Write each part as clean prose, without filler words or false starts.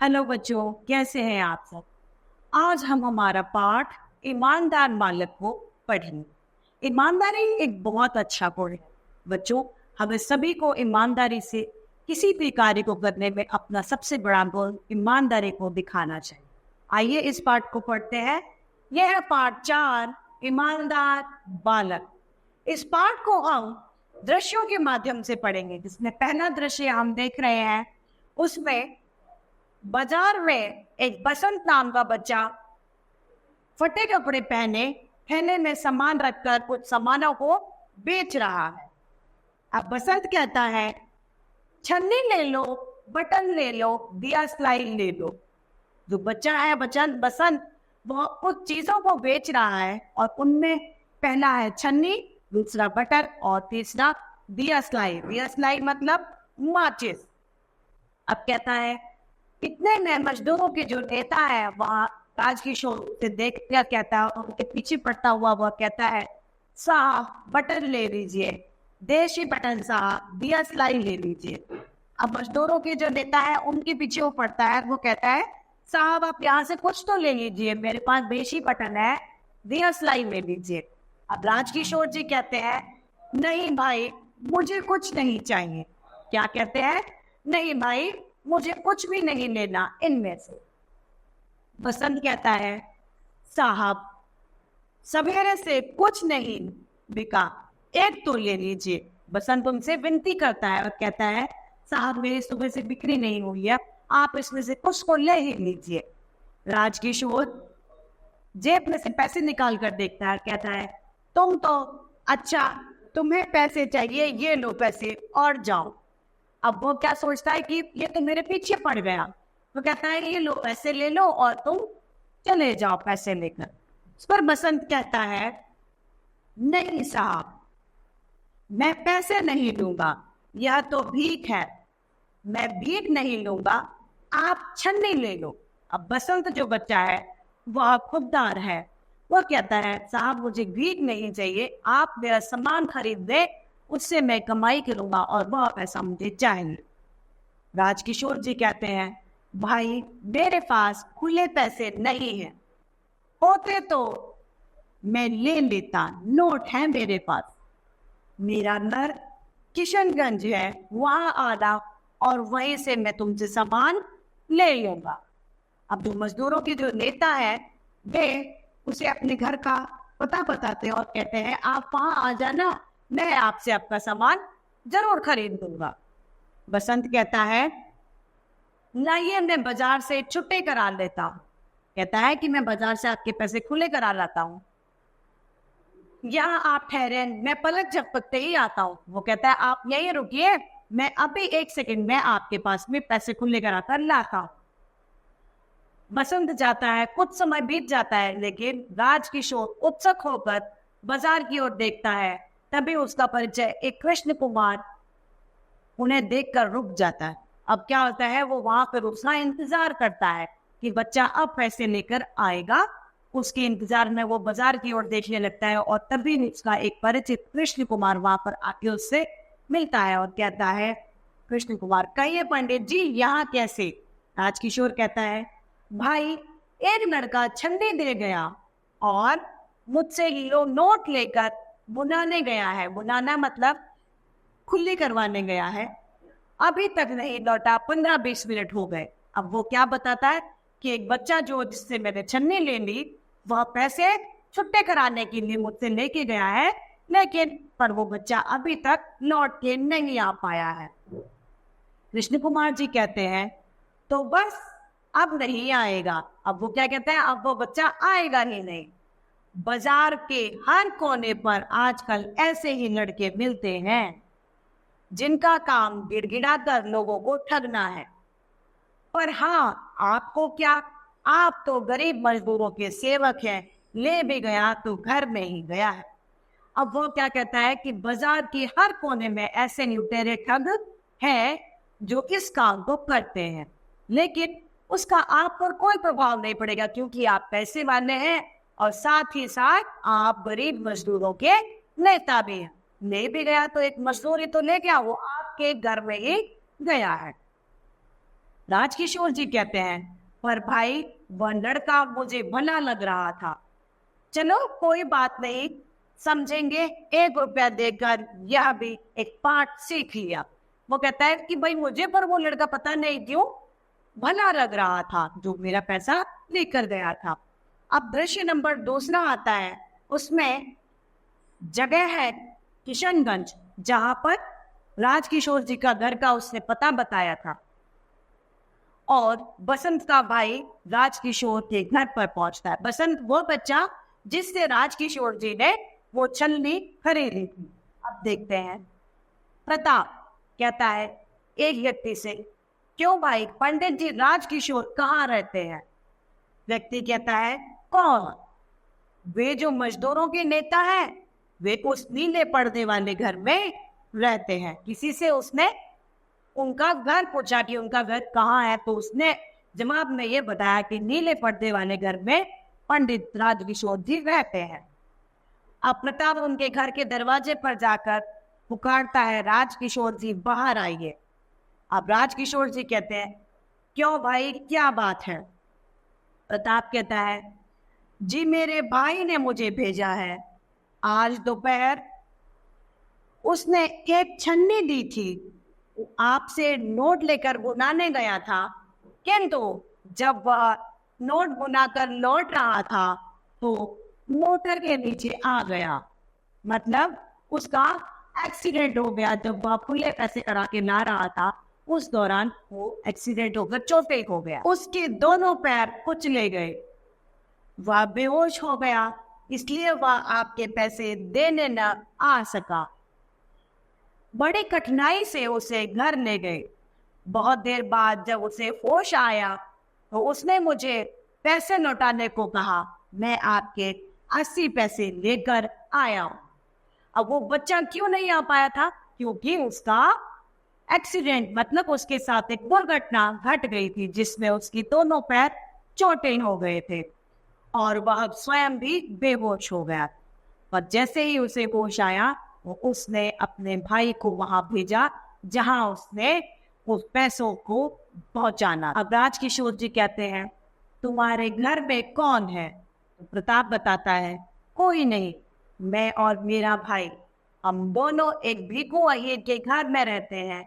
Hello बच्चों, कैसे हैं आप सब। आज हम हमारा पाठ ईमानदार बालक को पढ़ेंगे। ईमानदारी एक बहुत अच्छा गुण है बच्चों। हमें सभी को ईमानदारी से किसी भी कार्य को करने में अपना सबसे बड़ा गुण ईमानदारी को दिखाना चाहिए। आइए इस पाठ को पढ़ते हैं। यह है पाठ 4, ईमानदार बालक। इस पाठ को हम दृश्यों के माध्यम से पढ़ेंगे। जिसमें पहला दृश्य हम देख रहे हैं, उसमें बाजार में एक बसंत नाम का बच्चा फटे कपड़े पहने थैले में सामान रखकर कुछ सामानों को बेच रहा है। अब बसंत कहता है, छन्नी ले लो, बटन ले लो, दिया स्लाई ले लो। जो बच्चा है बसंत वो कुछ चीजों को बेच रहा है और उनमें पहला है छन्नी, दूसरा बटन और तीसरा दिया स्लाई। दिया स्लाई मतलब माचिस। अब कहता है, इतने में मजदूरों के जो नेता है वहाँ राजकिशोर से देख कर कहता है, उनके पीछे पड़ता हुआ वह कहता है, साहब बटन ले लीजिए, देशी बटन साहब, दिया सिलाई ले लीजिए। अब मजदूरों के जो नेता है उनके पीछे वो पड़ता है, वो कहता है, साहब आप यहाँ से कुछ तो ले लीजिए, मेरे पास देशी बटन है, दिया सिलाई ले लीजिए। अब राजकिशोर जी कहते हैं, नहीं भाई मुझे कुछ नहीं चाहिए। क्या कहते हैं? नहीं भाई मुझे कुछ भी नहीं लेना इनमें से। बसंत कहता है, साहब सवेरे से कुछ नहीं बिका, एक तो ले लीजिए। बसंत उनसे विनती करता है और कहता है, साहब मेरी सुबह से बिक्री नहीं हुई है, आप इसमें से कुछ को ले ही लीजिए। राजकिशोर जेब में से पैसे निकाल कर देखता है, कहता है, तुम तो अच्छा, तुम्हें पैसे चाहिए, ये लो पैसे और जाओ। अब वो क्या सोचता है कि ये तो मेरे पीछे पड़ गया। वो कहता है, ये लो पैसे ले लो और तुम चले जाओ पैसे लेकर। उस पर बसंत कहता है, नहीं साहब मैं पैसे नहीं लूंगा, यह तो भीख है, मैं भीख नहीं लूंगा, आप छन्नी ले लो। अब बसंत जो बच्चा है वह खुददार है, वो कहता है, साहब मुझे भीख नहीं चाहिए, आप मेरा सामान खरीद दे, उससे मैं कमाई करूंगा और वह पैसा मुझे चाहिए। राजकिशोर जी कहते हैं, भाई मेरे पास खुले पैसे नहीं है, होते तो मैं ले लेता, नोट है मेरे पास, मेरा घर किशनगंज है, वहां आना और वहीं से मैं तुमसे सामान ले लूंगा। अब जो मजदूरों के जो नेता है वे उसे अपने घर का पता बताते हैं और कहते हैं, आप वहां आ जाना, मैं आपसे आपका सामान जरूर खरीद दूंगा। बसंत कहता है, लाइए मैं बाजार से छुट्टे करा लेता हूँ। कहता है कि मैं बाजार से आपके पैसे खुले करा लाता हूँ, यहाँ आप ठहरे, मैं पलक झपकते ही आता हूँ। वो कहता है, आप यहीं रुकिए, मैं अभी 1 सेकंड में आपके पास में पैसे खुले करा कर लाता हूँ। बसंत जाता है, कुछ समय बीत जाता है, लेकिन राजकिशोर उत्सुक होकर बाजार की ओर देखता है। तभी उसका परिचय एक कृष्ण कुमार उन्हें देखकर रुक जाता है। अब क्या होता है, वो वहां पर उसका इंतजार करता है कि बच्चा अब पैसे लेकर आएगा। उसके इंतजार में वो बाजार की ओर देखने लगता है और तभी उसका एक परिचित कृष्ण कुमार वहां पर आके उससे मिलता है और कहता है, कृष्ण कुमार, कहिए पंडित जी यहाँ कैसे? राजकिशोर कहता है, भाई एक लड़का छन्नी दे गया और मुझसे नोट लेकर बुनाने गया है। बुनाना मतलब खुली करवाने गया है, अभी तक नहीं लौटा, 15-20 मिनट हो गए। अब वो क्या बताता है कि एक बच्चा जो जिससे मैंने छन्नी ले ली वह पैसे छुट्टे कराने के लिए मुझसे लेके गया है, लेकिन पर वो बच्चा अभी तक लौट के नहीं आ पाया है। कृष्ण कुमार जी कहते हैं, तो बस अब नहीं आएगा। अब वो क्या कहते हैं, अब वो बच्चा आएगा ही नहीं। बाजार के हर कोने पर आजकल ऐसे ही लड़के मिलते हैं जिनका काम गिड़गिड़ा कर लोगों को ठगना है। पर हाँ, आपको क्या, आप तो गरीब मजदूरों के सेवक हैं, ले भी गया तो घर में ही गया है। अब वो क्या कहता है कि बाजार के हर कोने में ऐसे लुटेरे ठग हैं जो इस काम को करते हैं, लेकिन उसका आप पर कोई प्रभाव नहीं पड़ेगा क्योंकि आप पैसे वाले हैं और साथ ही साथ आप गरीब मजदूरों के नेता भी हैं। ले भी गया तो एक मजदूरी तो ले गया, वो आपके घर में ही गया है। राजकिशोर जी कहते हैं, पर भाई वह लड़का मुझे भला लग रहा था। चलो कोई बात नहीं, समझेंगे, 1 रुपया देकर यह भी एक पाठ सीख लिया। वो कहता है कि भाई मुझे पर वो लड़का पता नहीं क्यों भला लग रहा था जो मेरा पैसा लेकर गया था। अब दृश्य नंबर 2 आता है, उसमें जगह है किशनगंज, जहां पर राजकिशोर जी का घर का उसने पता बताया था। और बसंत का भाई राजकिशोर के घर पर पहुंचता है। बसंत वो बच्चा जिससे राजकिशोर जी ने वो छलनी खरीदी थी। अब देखते हैं, प्रताप कहता है एक व्यक्ति से, क्यों भाई पंडित जी राजकिशोर कहाँ रहते हैं? व्यक्ति कहता है, कौन? वे जो मजदूरों के नेता हैं, वे उस नीले पर्दे वाले घर में रहते हैं। किसी से उसने उनका घर पूछा कि उनका घर कहाँ है, तो उसने जवाब में ये बताया कि नीले पर्दे वाले घर में पंडित राजकिशोर जी रहते हैं। अब प्रताप उनके घर के दरवाजे पर जाकर पुकारता है, राजकिशोर जी बाहर आइए। अब राजकिशोर जी कहते हैं, क्यों भाई क्या बात है? प्रताप कहता है, जी मेरे भाई ने मुझे भेजा है। आज दोपहर उसने एक छन्नी दी थी, आपसे नोट लेकर बुनाने गया था, किंतु जब वह नोट बुनाकर लौट रहा था तो मोटर के नीचे आ गया। मतलब उसका एक्सीडेंट हो गया। जब वह खुले पैसे करा के ला रहा था, उस दौरान वो एक्सीडेंट होकर चोटिल हो गया। उसके दोनों पैर कुचले गए, वह बेहोश हो गया, इसलिए वह आपके पैसे देने न आ सका। बड़ी कठिनाई से उसे घर ले गए। बहुत देर बाद जब उसे होश आया तो उसने मुझे पैसे लौटाने को कहा। मैं आपके 80 पैसे लेकर आया हूं। अब वो बच्चा क्यों नहीं आ पाया था? क्योंकि उसका एक्सीडेंट, मतलब उसके साथ एक दुर्घटना घट गई थी जिसमें उसकी दोनों पैर चोटिल हो गए थे और वह स्वयं भी बेहोश हो गया। पर जैसे ही उसे होश आया, उसने अपने भाई को वहां भेजा जहां उसने उस पैसों को पहुंचाना। अब राजकिशोर जी कहते हैं, तुम्हारे घर में कौन है? तो प्रताप बताता है, कोई नहीं, मैं और मेरा भाई, हम दोनों एक भिखू अहीर के घर में रहते हैं।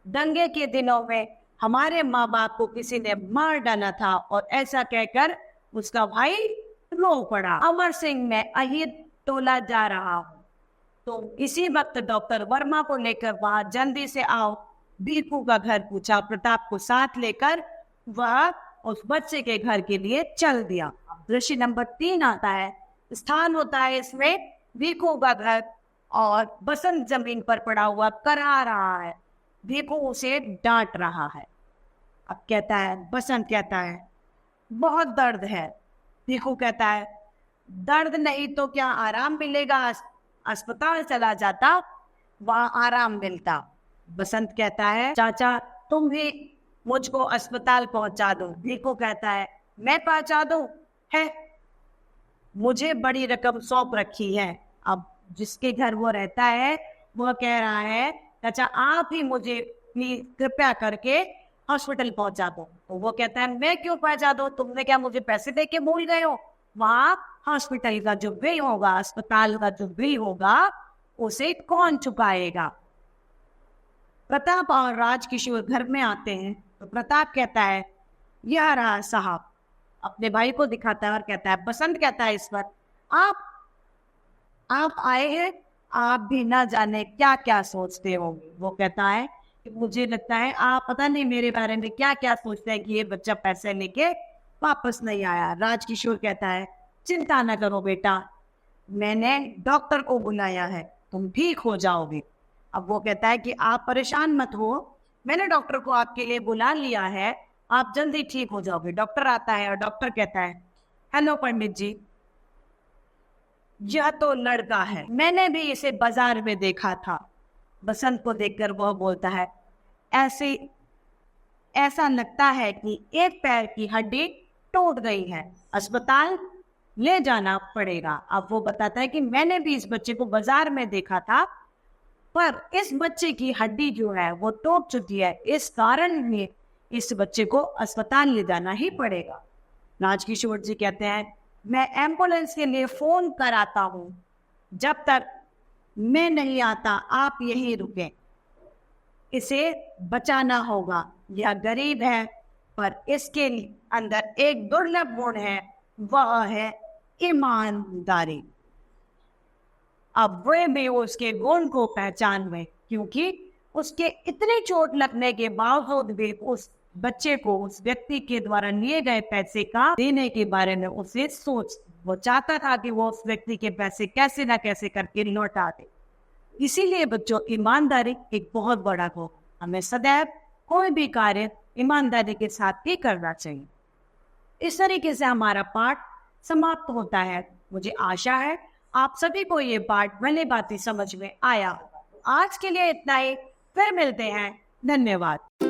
दंगे के दिनों में हमारे माँ बाप को किसी ने मार डाला था और ऐसा कहकर उसका भाई रो पड़ा। अमर सिंह मैं अहीर टोला जा रहा हूँ, तो इसी वक्त डॉक्टर वर्मा को लेकर वहां जल्दी से आओ। भिखू का घर पूछा। प्रताप को साथ लेकर वह उस बच्चे के घर के लिए चल दिया। दृश्य नंबर 3 आता है। स्थान होता है इसमें भिखू का घर और बसंत जमीन पर पड़ा हुआ करा रहा है। भिखू उसे डांट रहा है। अब कहता है, बसंत कहता है, बहुत दर्द है। भिखू कहता है, दर्द नहीं तो क्या आराम मिलेगा? अस्पताल चला जाता, वहां आराम मिलता। बसंत कहता है, चाचा तुम भी मुझको अस्पताल पहुंचा दो। भिखू कहता है, मैं पहुंचा दूं? है, मुझे बड़ी रकम सौंप रखी है। अब जिसके घर वो रहता है वो कह रहा है, चाचा आप ही मुझे कृपया करके हॉस्पिटल पहुंचा दो। तो वो कहता है, मैं क्यों पहुंचा दो? तुमने क्या मुझे पैसे दे के भूल गए हो? वहां हॉस्पिटल का जो बिल होगा, अस्पताल का जो बिल होगा, उसे कौन चुकाएगा? प्रताप और राजकिशोर घर में आते हैं तो प्रताप कहता है, यह रहा साहब। अपने भाई को दिखाता है और कहता है, बसंत कहता है इस पर, आप आए हैं, आप भी ना जाने क्या क्या सोचते होंगे। वो कहता है कि मुझे लगता है आप पता नहीं मेरे बारे में क्या क्या सोचते हैं कि ये बच्चा पैसे लेके वापस नहीं आया। राजकिशोर कहता है, चिंता न करो बेटा, मैंने डॉक्टर को बुलाया है, तुम ठीक हो जाओगे। अब वो कहता है कि आप परेशान मत हो, मैंने डॉक्टर को आपके लिए बुला लिया है, आप जल्दी ठीक हो जाओगे। डॉक्टर आता है और डॉक्टर कहता है, हेलो पंडित जी, यह तो लड़का है, मैंने भी इसे बाजार में देखा था। बसंत को देखकर वह बोलता है, ऐसा लगता है कि एक पैर की हड्डी टूट गई है, अस्पताल ले जाना पड़ेगा। अब वो बताता है कि मैंने भी इस बच्चे को बाजार में देखा था, पर इस बच्चे की हड्डी जो है वो टूट चुकी है। इस कारण में इस बच्चे को अस्पताल ले जाना ही पड़ेगा। राजकिशोर जी कहते हैं, मैं एम्बुलेंस के लिए फोन कराता हूँ, जब तक मैं नहीं आता आप यहीं रुके, इसे बचाना होगा। यह गरीब है पर इसके अंदर एक दुर्लभ गुण है, वह है ईमानदारी। अब वे भी उसके गुण को पहचान हुए, क्योंकि उसके इतनी चोट लगने के बावजूद भी उस बच्चे को उस व्यक्ति के द्वारा लिए गए पैसे का देने के बारे में उसे सोच, वो चाहता था कि वो उस व्यक्ति के पैसे कैसे ना कैसे करके लौटा दे। इसीलिए बच्चों, ईमानदारी एक बहुत बड़ा गुण, हमें सदैव कोई भी कार्य ईमानदारी के साथ ही करना चाहिए। इस तरीके से हमारा पाठ समाप्त होता है। मुझे आशा है आप सभी को ये पाठ भली भांति समझ में आया। आज के लिए इतना ही, फिर मिलते हैं। धन्यवाद।